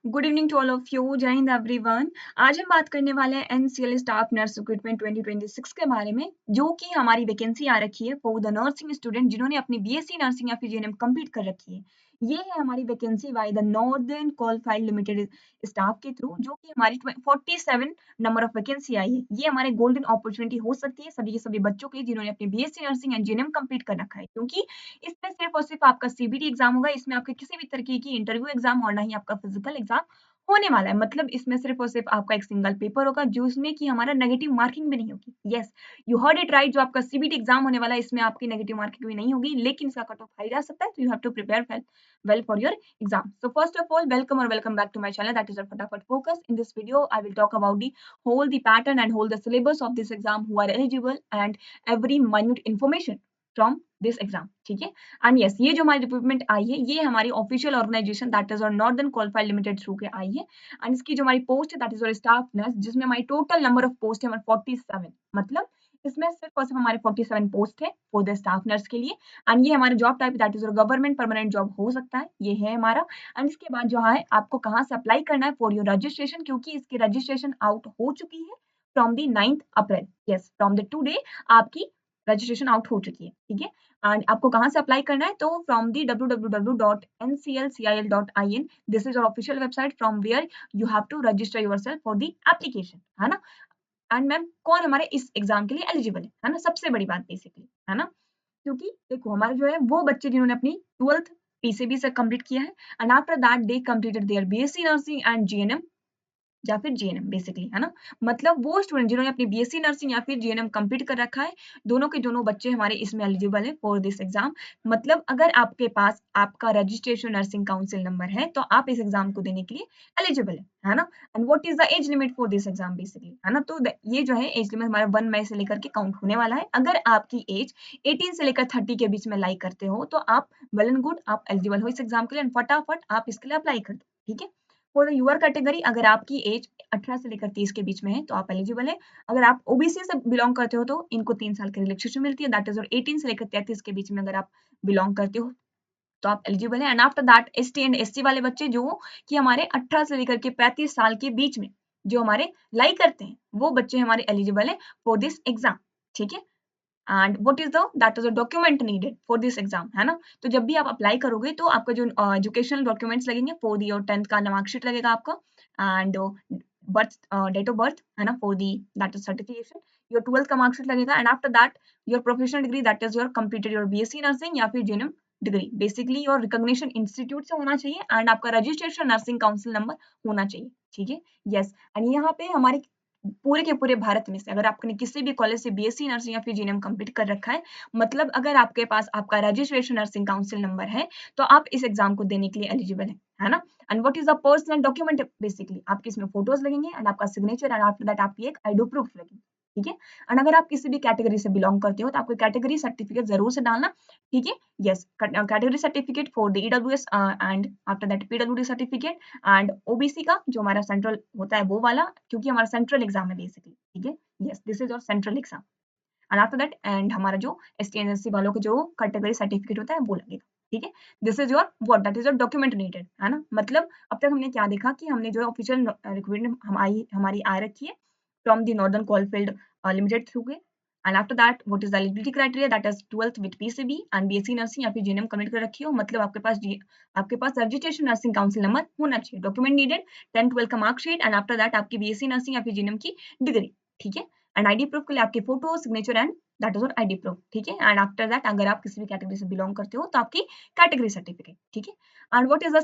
Good evening to all of you. जय हिंद everyone. आज हम बात करने वाले हैं एनसीएल स्टाफ नर्स रिक्रूटमेंट 2026 के बारे में, जो कि हमारी वैकेंसी आ रखी है फॉर द नर्सिंग स्टूडेंट जिन्होंने अपनी बीएससी नर्सिंग या फिर जीएनएम कंप्लीट कर रखी है। ये है हमारी vacancy by the northern qualified limited staff के थ्रू, जो कि हमारी 47 नंबर ऑफ वैकेंसी आई है। ये हमारे गोल्डन अपॉर्चुनिटी हो सकती है सभी के सभी बच्चों के जिन्होंने अपनी BSc nursing and GNM complete कर रखा है, क्योंकि इसमें सिर्फ और सिर्फ आपका सीबीटी एग्जाम होगा। इसमें आपके किसी भी तरीके की इंटरव्यू एग्जाम और ना ही आपका फिजिकल एग्जाम होने वाला है। मतलब इसमें सिर्फ और सिर्फ आपका एक सिंगल पेपर होगा जिसमें कि हमारा नेगेटिव मार्किंग भी नहीं होगी। Yes, you heard it right. जो आपका सीबीटी एग्जाम होने वाला है, इसमें आपकी नेगेटिव मार्किंग भी नहीं होगी, लेकिन इसका कट ऑफ हाई जा सकता है। तो you have to prepare well for your exam. So first of all, welcome back to my channel, that is our Fatafat Focus. In this video I will talk about the pattern and whole the syllabus of this exam, who are eligible, and every minute information from this exam. ठीक है। And yes, ये जो हमारी recruitment आई है, ये हमारी official organisation that is और northern qualified limited through के आई है। एंड इसकी जो हमारी पोस्ट है दैट इज और स्टाफ नर्स, जिसमें हमारी टोटल नंबर ऑफ पोस्ट है हमारे 47। मतलब इसमें सिर्फ और सिर्फ हमारे 47 पोस्ट है फॉर द स्टाफ नर्स के लिए। एंड ये हमारा जॉब टाइप दैट इज और गवर्नमेंट परमानेंट जॉब हो सकता है, ये है हमारा। एंड इसके बाद जो है आपको कहाँ से अप्लाई करना है फॉर योर रजिस्ट्रेशन, क्योंकि इसकी रजिस्ट्रेशन आउट हो चुकी है from the 9th April. Yes, from the today आपकी रजिस्ट्रेशन आउट हो चुकी है। ठीक है। एंड आपको कहाँ से अप्लाई करना है, तो from the www.nclcil.in, this is your official website from where you have to register yourself for the application, है ना। एंड मैम, कौन हमारे इस एग्जाम के लिए एलिजिबल है ना, सबसे बड़ी बात बेसिकली, है ना। क्योंकि देखो हमारे जो है वो बच्चे जिन्होंने अपनी 12th पीसीबी से कंप्लीट किया है, and after that they completed there BSc nursing and GNM या फिर जीएनएम बेसिकली, है ना। मतलब वो स्टूडेंट जिन्होंने अपनी बीएससी नर्सिंग या फिर जीएनएम कंप्लीट कर रखा है, दोनों के दोनों बच्चे हमारे इसमें एलिजिबल है फॉर दिस एग्जाम। मतलब अगर आपके पास आपका रजिस्ट्रेशन नर्सिंग काउंसिल नंबर है, तो आप इस एग्जाम को देने के लिए एलिजिबल है ना। And what is the age limit for this exam basically, है ना। तो ये जो है एज लिमिट हमारा 1 मई से लेकर के काउंट होने वाला है। अगर आपकी एज 18 से लेकर 30 के बीच में लाई करते हो, तो आप वेल एंड गुड, आप एलिजिबल हो इस एग्जाम के लिए, एंड फटाफट आप इसके लिए अप्लाई कर दो। ठीक है। फॉर यूर कैटेगरी, अगर आपकी एज 18 से लेकर 30 के बीच में है, तो आप एलिजिबल है। अगर आप ओबीसी से बिलोंग करते हो, तो इनको 3 साल की रिलैक्सेशन मिलती है, दैट इज और 18 से लेकर 33 के बीच में अगर आप बिलोंग करते हो, तो आप एलिजिबल है। And after that ST and SC वाले बच्चे जो कि हमारे 18 से लेकर के 35 साल के बीच में जो हमारे लाई करते हैं, वो बच्चे हमारे एलिजिबल है फॉर दिस एग्जाम। ठीक है। And what is the that is a document needed for this exam, है ना। तो जब भी आप अप्लाई करोगे, तो आपका जो एजुकेशनल डॉक्यूमेंट्स लगेंगे फॉर योर 10th का मार्कशीट लगेगा आपका, and birth date of birth, है ना, for the that is certification. Your 12th का मार्कशीट लगेगा, and after that your professional degree that is your completed your BSc nursing या फिर GNM degree, basically your recognition institute से होना चाहिए, and आपका रजिस्ट्रेशन नर्सिंग काउंसिल नंबर होना चाहिए। ठीक है। यस। एंड यहाँ पे हमारे पूरे के पूरे भारत में से अगर आपने किसी भी कॉलेज से बीएससी नर्सिंग या फिर जीएनएम कंप्लीट कर रखा है, मतलब अगर आपके पास आपका रजिस्ट्रेशन नर्सिंग काउंसिल नंबर है, तो आप इस एग्जाम को देने के लिए एलिजिबल है ना। And what is the personal document, basically आपके इसमें फोटोज लगेंगे, एंड आपका सिग्नेचर, एंड आफ्टर दैट आपकी एक आईडी प्रूफ लगेगी। ठीक है। एंड अगर आप किसी भी कैटेगरी से बिलोंग करते हो, तो आपको कैटेगरी सर्टिफिकेट जरूर से डालना। ठीक है। Yes, category certificate for the EWS, and after that PWD certificate, and OBC का जो हमारा सेंट्रल होता है वो वाला, क्योंकि हमारा सेंट्रल एग्जाम है बेसिकली। ठीक है। Yes, this is your central exam. And after that, and हमारा जो एसटी एंड एससी वालों को जो कैटेगरी सर्टिफिकेट होता है वो लगेगा। ठीक है। This is your what that is your document needed, है ना। मतलब अब तक हमने क्या देखा कि हमने जो ऑफिशियल रिक्वायरमेंट हमारी आ रखी है from the northern coalfield limited through के, and after that what is the eligibility criteria, that is 12th with PCB and BSc nursing या फिर जीएनएम कंप्लीट कर रखी हो। मतलब आपके पास रजिस्ट्रेशन नर्सिंग काउंसिल नंबर होना चाहिए। डॉक्यूमेंट नीडेड 10th 12th का मार्कशीट, एंड आफ्टर दैट आपकी बीएससी नर्सिंग या फिर जीएनएम की डिग्री। ठीक है। एंड आईडी प्रूफ के लिए आपकी photo, signature, and that is और आईडी प्रूफ। ठीक है। एंड आफ्टर दैट अगर आप किसी भी कैटेगरी से बिलोंग करते हो, तो आपकी कैटेगरी सर्टिफिकेट। ठीक है। And what is the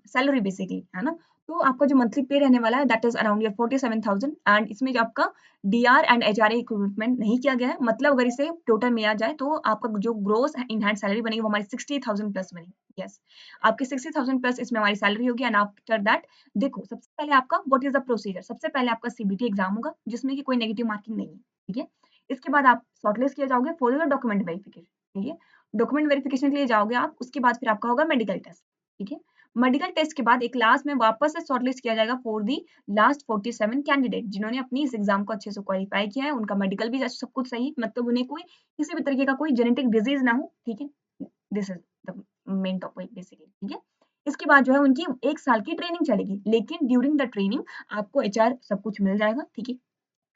salary basically, है ना। तो आपका जो मंथली पे रहने वाला है that is around your 47,000, and इसमें जो आपका डीआर एंड एचआरए रिक्रूटमेंट नहीं किया गया है। मतलब अगर इसे टोटल में आ जाए, तो आपका जो ग्रोस इन हैंड सैलरी बनेगी वो हमारी 60,000 प्लस बनेगी। यस, आपकी 60,000 प्लस इसमें हमारी सैलरी होगी। एंड आफ्टर दैट देखो, सबसे पहले आपका व्हाट इज द प्रोसीजर, सबसे पहले आपका सीबीटी एग्जाम होगा, जिसमें कि कोई नेगेटिव मार्किंग नहीं है। ठीक है। इसके बाद आप शॉर्टलिस्ट किए जाओगे फॉर योर डॉक्यूमेंट वेरिफिकेशन। ठीक है। डॉक्यूमेंट वेरिफिकेशन के लिए जाओगे आप, उसके बाद फिर आपका होगा मेडिकल टेस्ट। ठीक है। मेडिकल टेस्ट के बाद एक लास्ट में वापस से शॉर्टलिस्ट किया जाएगा फॉर दी लास्ट 47 कैंडिडेट जिन्होंने अपनी इस एग्जाम को अच्छे से क्वालिफाई किया है, उनका मेडिकल भी सब कुछ सही, मतलब उन्हें कोई किसी भी तरीके का कोई जेनेटिक डिजीज ना हो। ठीक है। This is the main topic basically. ठीक है। इसके बाद जो है उनकी 1 साल की ट्रेनिंग चलेगी, लेकिन ड्यूरिंग द ट्रेनिंग आपको एचआर सब कुछ मिल जाएगा, ठीक है?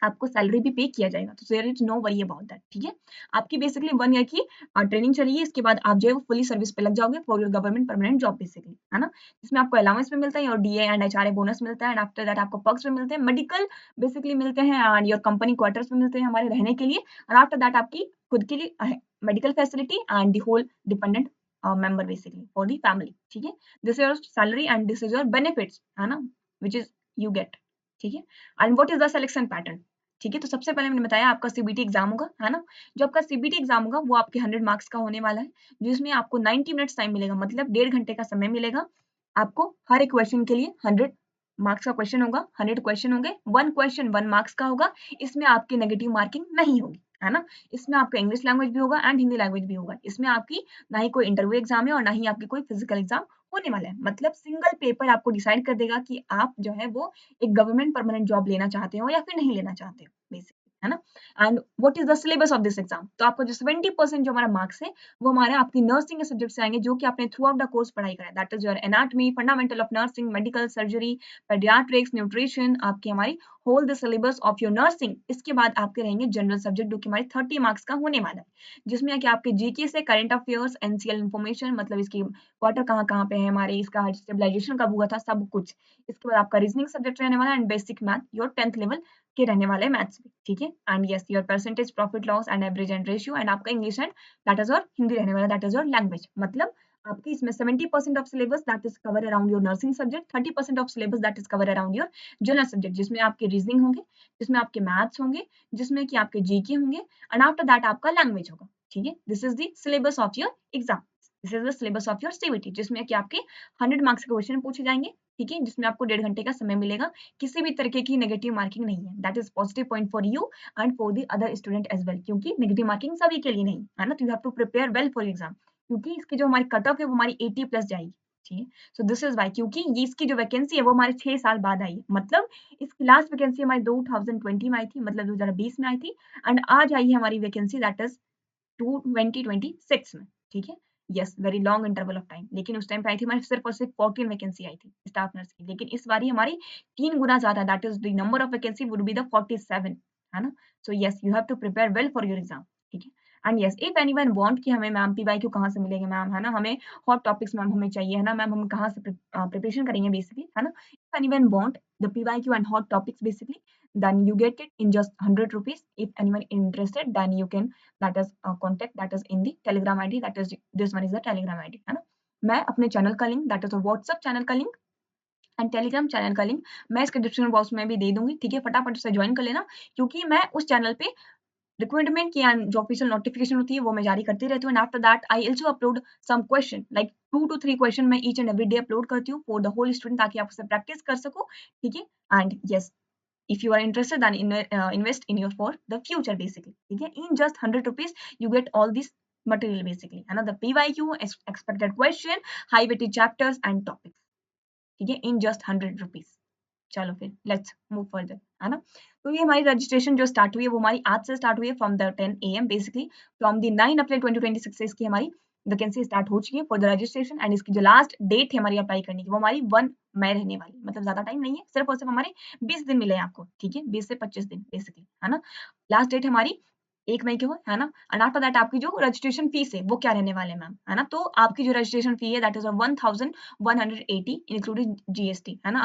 आपको सैलरी भी पे किया जाएगा, तो there is no worry about that, ठीक है? आपकी बेसिकली 1 ईयर की ट्रेनिंग चलेगी, इसके बाद आप जो है वो फुली सर्विस पे लग जाओगे for your government permanent job basically, है ना? इसमें आपको अलाउंस भी मिलता है और डीए एंड एचआरए बोनस मिलता है एंड आफ्टर दैट आपको पर्क्स भी मिलते हैं, मेडिकल बेसिकली मिलते हैं एंड योर कंपनी क्वार्टर्स भी मिलते हैं हमारे रहने के लिए और आफ्टर दैट आपकी खुद के लिए medical facility and the whole dependent member basically for the family, ठीक है? This is your salary and this is your benefits, है ना? व्हिच इज यू गेट, ठीक है? And what is the selection pattern? ठीक है, तो सबसे पहले मैंने बताया आपका सीबीटी एग्जाम होगा, है ना? जो आपका सीबीटी एग्जाम होगा वो आपके 100 मार्क्स का होने वाला है, जिसमें आपको 90 मिनट्स टाइम मिलेगा, मतलब 1.5 घंटे का समय मिलेगा आपको हर एक क्वेश्चन के लिए। 100 मार्क्स का क्वेश्चन होगा, 100 क्वेश्चन होंगे, 1 क्वेश्चन 1 मार्क्स का होगा, इसमें आपकी नेगेटिव मार्किंग नहीं होगी, है ना? इसमें आपका इंग्लिश लैंग्वेज भी होगा एंड हिंदी लैंग्वेज भी होगा। इसमें आपकी ना ही कोई इंटरव्यू एग्जाम है और ना ही आपकी कोई फिजिकल एग्जाम होने वाला है। मतलब सिंगल पेपर आपको डिसाइड कर देगा कि आप जो है वो एक गवर्नमेंट परमानेंट जॉब लेना चाहते हो या फिर नहीं लेना चाहते हो बेसिकली, है ना? And what is the syllabus of this exam? तो आपका जो 70% जो हमारा मार्क्स है वो हमारा आपकी नर्सिंग के सब्जेक्ट से आएंगे जो कि आपने थ्रू आउट द कोर्स पढ़ाई करा है। That is your anatomy, fundamental of nursing, medical surgery, paediatrics, nutrition, आपकी हमारी whole the syllabus of your nursing. इसके बाद आपके रहेंगे जनरल सब्जेक्ट जो कि हमारे 30 मार्क्स का होने वाला है, जिसमें कि आपके जीके से करंट अफेयर्स, एनसीएल इन्फॉर्मेशन, मतलब इसकी क्वार्टर कहाँ-कहाँ पे है हमारे, इसका स्टेबलाइजेशन कब हुआ था, सब कुछ। इसके बाद आपका रीजनिंग सब्जेक्ट रहने वाला है and basic math your 10th level के रहने वाले हैं मैथ्स में, ठीक है? And yes your percentage, profit loss and average and ratio and आपका English and that is your Hindi रहने वाला है, दैट इज योर लैंग्वेज। मतलब आपकी इसमें 70% of syllabus that is cover around your nursing subject, 30% of syllabus that is cover around your general subject, जिसमें आपके reasoning होंगे, जिसमें आपके मैथ्स होंगे, जिसमें कि आपके जीके होंगे एंड आफ्टर दैट आपका लैंग्वेज होगा, ठीक है? This is the syllabus of your exam, this is the syllabus of your CBT, जिसमें कि आपके 100 मार्क्स के क्वेश्चन पूछे जाएंगे, ठीक है? जिसमें आपको 1.5 घंटे का समय मिलेगा, किसी भी तरीके की नेगेटिव मार्किंग नहीं है, that is positive point for you and for the other student as well, क्योंकि नेगेटिव मार्किंग सभी के लिए नहीं है ना, तो you have to prepare well for exam, क्योंकि इसकी जो हमारी कट ऑफ है वो हमारी 80 प्लस जाएगी, ठीक है? सो दिस इज वाई, क्योंकि ये इसकी जो वैकेंसी है वो हमारे 6 साल बाद आई है, मतलब इसकी लास्ट वैकेंसी हमारी 2020 में आई थी, मतलब 2020 में आई थी एंड आज आई है हमारी वैकेंसी दैट इज 2026 में, ठीक है? Yes, very long interval of time, लेकिन उस टाइम पे आई थी हमारी सिर्फ और सिर्फ 14 वैकेंसी आई थी स्टाफ नर्स की, लेकिन इस बारी हमारी 3 गुना ज्यादा, that is the number of vacancy would be the 47, है ना? So yes you have to prepare well for your exam, ठीक है? And yes if anyone want कि हमें मैम पीवाईक्यू कहाँ से मिलेंगे मैम, है ना? हमें हॉट टॉपिक्स मैम हमें चाहिए, है ना मैम? हम कहाँ से प्रिपरेशन करेंगे बेसिकली, है ना? If anyone want the PYQ and hot topics basically, then you get it in just 100 rupees. If anyone interested, then you can that is contact that is in the telegram id, that is this one is the telegram id, है ना? मैं अपने channel का link that is WhatsApp channel का link and Telegram channel का link मैं इसके description box में भी दे दूंगी, ठीक है? फटाफट से ज्वाइन कर लेना, क्योंकि मैं उस चैनल पे रिक्रूटमेंट की जो ऑफिशियल नोटिफिकेशन होती है वो मैं जारी करती रहती हूँ and after that I also upload some question like 2 to 3 question मैं each and every day upload करती हूँ फॉर द होल स्टूडेंट, ताकि आप उससे प्रैक्टिस कर सको, ठीक है? And yes if you are interested then invest in your for the future basically, okay? In just 100 rupees you get all this material basically, another pyq, expected question, high weighted chapters and topics, ठीक है? In just 100 rupees। चलो फिर let's move further, है ना? तो ये हमारी registration जो स्टार्ट हुई है वो हमारी आज से स्टार्ट हुई है from the 10 AM basically, from the 9 अप्रैल 2026 से इसकी हमारी वैकेंसी स्टार्ट हो चुकी है फॉर द रजिस्ट्रेशन एंड इसकी जो लास्ट डेट है हमारी अप्लाई करने की वो हमारी 1 मई रहने वाली, मतलब ज्यादा टाइम नहीं है, सिर्फ और सिर्फ हमारे 20 दिन मिले हैं आपको, ठीक है? 20 से 25 दिन बेसिकली, है ना? लास्ट डेट हमारी 1 मई की हो, है ना? एंड आफ्टर दैट आपकी जो रजिस्ट्रेशन फीस है वो क्या रहने वाले हैं मैम, है ना? तो आपकी जो रजिस्ट्रेशन फी है दैट इज 1180 इंक्लूडिंग जीएसटी, है ना?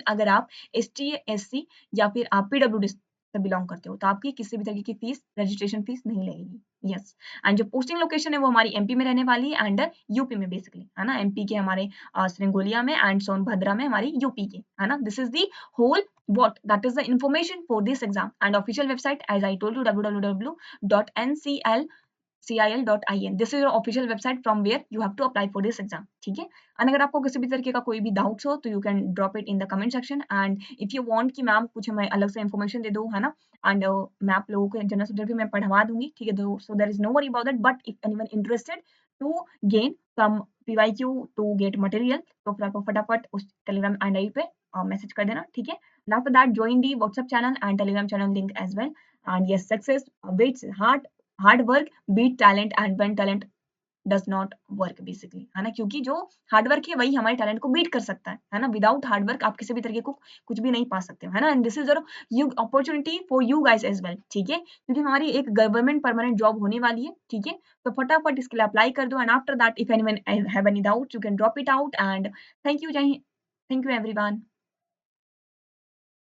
अगर आप एसटी, एससी या फिर आप पीडब्ल्यूडी से बिलोंग करते हो तो आपकी किसी भी तरीके की फीस, रजिस्ट्रेशन फीस नहीं लगेगी। यस, एंड जो पोस्टिंग लोकेशन है वो हमारी एमपी में रहने वाली है एंड यूपी में बेसिकली, है ना? एमपी के हमारे श्रृंगोलिया में एंड सोनभद्रा में हमारी यूपी के, है ना? This is the whole what that is the information for this exam and official website as I told you www.nclcil.in, this is your official website from where you have to apply for this exam, ठीक है? और अगर आपको किसी भी तरीके का कोई भी डाउट्स हो तो you can drop it in the comment section and if you want कि मैम कुछ हमें अलग से इन्फॉर्मेशन दे दो, है ना? एंड मैं आप लोगों को जनरल सब्जेक्ट भी मैं पढ़वा दूंगी, ठीक है? So there is no worry about that, but if anyone interested to gain some PYQ to get material तो फिर आपको फटाफट उस टेलीग्राम एंड आई पे मैसेज कर देना, ठीक है? And after that, join the WhatsApp channel and Telegram channel link as well. And yes, success waits hard work, beat talent, and when talent does not work basically, है ना, क्योंकि जो hard work है वही हमारे टैलेंट को beat कर सकता है ना। विदाउट हार्ड वर्क आप किसी भी तरीके को कुछ भी नहीं पा सकते हो, है ना। And this is you opportunity for you guys as well, ठीक है, क्योंकि हमारी एक गवर्नमेंट परमानेंट जॉब होने वाली है, ठीक है। तो फटाफट इसके लिए अप्लाई कर दो, and after that if anyone have any doubt you can drop it out. And thank you, जय हिंद, थैंक यू एवरीवन।